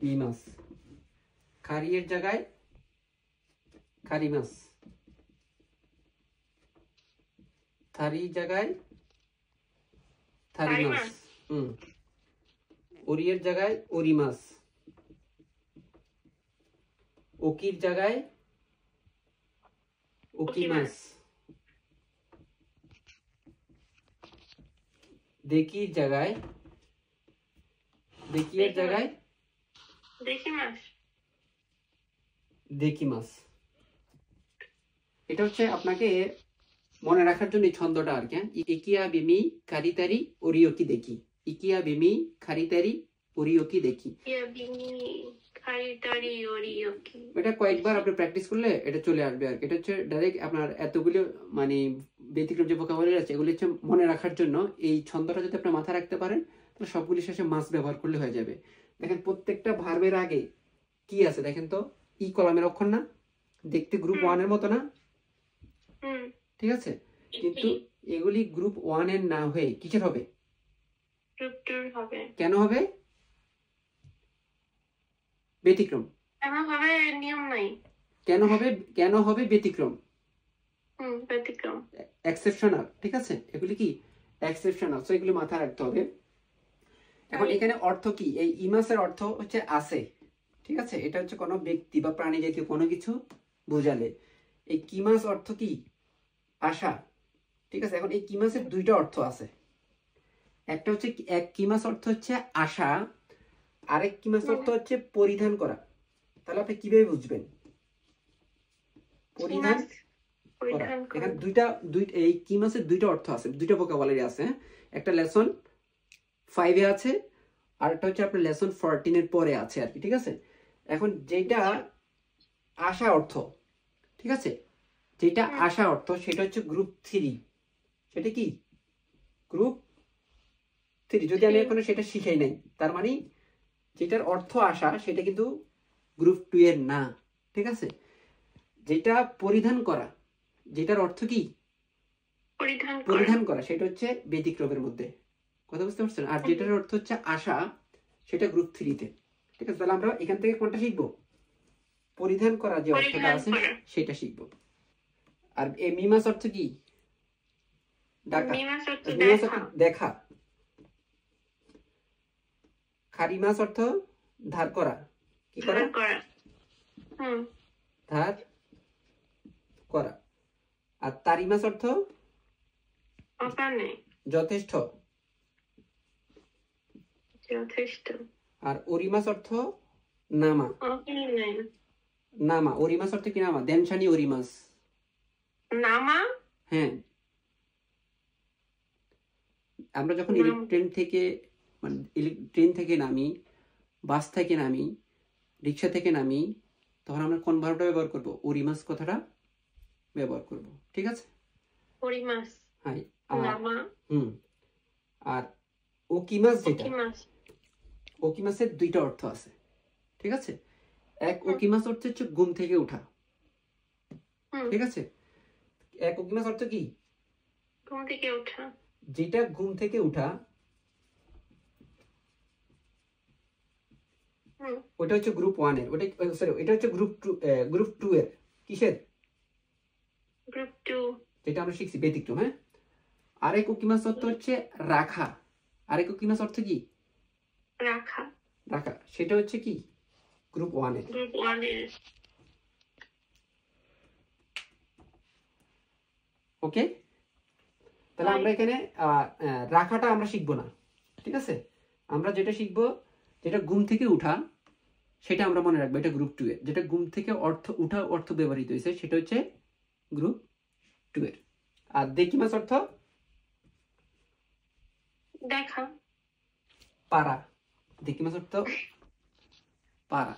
ইমাস। খারিয়ের জায়গায় খারিমাস। থারি জায়গায় থারিমাস। ওরিয়ের জায়গায় ওরিমাস। ওকির জায়গায় ওকিমাস। দেকির জায়গায় দেকিয়ের জায়গায় দেকিমাস। দেকিমাস। এটা হচ্ছে আপনাকে মনে রাখার জন্য এই ছন্দটা আর কি। ইকিয়া বিমি খারিতারি ওরিওকি দেখি। ইকিয়া বিমি খারিতারি ওরিওকি দেখি। এটা কয়েকবার আপনি প্র্যাকটিস করলে এটা চলে আসবে আর কি। এটা হচ্ছে ডাইরেক্ট আপনার এতগুলো মানে ব্যতিক্রম যে ভোকাবুলারি আছে এগুলো হচ্ছে মনে রাখার জন্য এই ছন্দটা যদি আপনি মাথায় রাখতে পারেন তাহলে সবগুলি শেষে মাস ব্যবহার করলে হয়ে যাবে। দেখেন প্রত্যেকটা ভার্বের আগে কি আছে দেখেন তো, ই কলামের অক্ষর না, দেখতে গ্রুপ 1 এর মতো না? ঠিক আছে, কিন্তু এগুলি গ্রুপ 1 এর না হয়ে কিসের হবে? গ্রুপ 2 হবে। কেন হবে? ব্যতিক্রম। হবে নিয়ম নাই। কেন হবে ব্যতিক্রম? ব্যতিক্রম, এক্সেপশনাল। ঠিক আছে, এগুলি কি এক্সেপশনাল, সো এগুলি মাথায় রাখতে হবে। এখন এখানে অর্থ কি? এই ইমাসের অর্থ হচ্ছে আছে। ঠিক আছে, এটা হচ্ছে কোনো ব্যক্তি বা প্রাণী জাতীয় কোনো কিছু বোঝালে। এই কিমাস অর্থ কি? আশা। ঠিক আছে, এখন এই কিমাসের দুইটা অর্থ আছে। একটা হচ্ছে এক কিমাস অর্থ হচ্ছে আশা, আরেক কিমাস অর্থ হচ্ছে পরিধান করা। তাহলে আপনি কিভাবে বুঝবেন পরিধান করা? এখানে এই কিমাসের দুইটা অর্থ আছে, দুইটা ভোকাবুলারি আছে। একটা লেসন 5 এ আছে, আর একটা হচ্ছে আপনার লেসন 14 এর পরে আছে আর কি। ঠিক আছে, এখন যেটা আশা অর্থ, ঠিক আছে, যেটা আশা অর্থ সেটা হচ্ছে গ্রুপ 3। সেটা কি? গ্রুপ 3। যদি আমি এখনো সেটা শিখাই নাই, তার মানে যেটার অর্থ আশা সেটা কিন্তু গ্রুপ 2 এর না। ঠিক আছে, যেটা পরিধান করা, যেটার অর্থ কি পরিধান করা, সেটা হচ্ছে ব্যতিক্রমের মধ্যে। কথা বুঝতে পারছেন? আর যেটার অর্থ হচ্ছে আশা সেটা গ্রুপ 3 তে। ঠিক আছে, তাহলে আমরা এখান থেকে কোনটা শিখবো? পরিধান করা যে অর্থটা আছে সেটা শিখবো। আর এই মিমাস অর্থ কি? ডাকা। মিমাস অর্থ দেখা। খারিমাস অর্থ ধার করা। কি করা? ধার করা। আর তারিমাস অর্থ যথেষ্ট। আর ওরিমাস অর্থ নামা। নামা। ওরিমাস অর্থ কি? নামা। দেনশানি ওরিমাস। নামা। হ্যাঁ, আমরা যখন ট্রেন থেকে নামি, বাস থেকে নামি, রিক্সা থেকে নামি, তখন আমরা কোন ভার্বটা ব্যবহার করব? ওরিমাস কথাটা ব্যবহার করব। ঠিক আছে, ওরিমাস। হ্যাঁ, নামা। আর ওকিমাস, যেটা ওকিমাসের দুইটা অর্থ আছে। ঠিক আছে, এক ওকিমাস অর্থ হচ্ছে ঘুম থেকে ওঠা। ঠিক আছে, এক ওকিমাস অর্থ কি? ঘুম থেকে ওঠা। যেটা ঘুম থেকে ওঠা ওটা হচ্ছে গ্রুপ 1 এর। ওটা সরি, এটা হচ্ছে গ্রুপ 2 এর। কিসের? গ্রুপ 2, যেটা আমরা শিখছি ব্যতিক্রম। হ্যাঁ, আরেক ওকিমাস অর্থ হচ্ছে রাখা। আরেক ওকিমাস অর্থ কি? রাখা। রাখা, সেটা হচ্ছে কি? গ্রুপ 1 এর। গ্রুপ 1 এর। ওকে, তাহলে আমরা এখানে রাখাটা আমরা শিখবো না। ঠিক আছে, আমরা যেটা শিখবো, যেটা ঘুম থেকে উঠা, সেটা আমরা মনে রাখবো, এটা গ্রুপ 2 এর। যেটা ঘুম থেকে উঠা অর্থ ব্যবহৃত হয়েছে সেটা হচ্ছে গ্রুপ 2 এর। আর দেকিমাস অর্থ দেখা। পারা। দেকিমাস অর্থ পারা।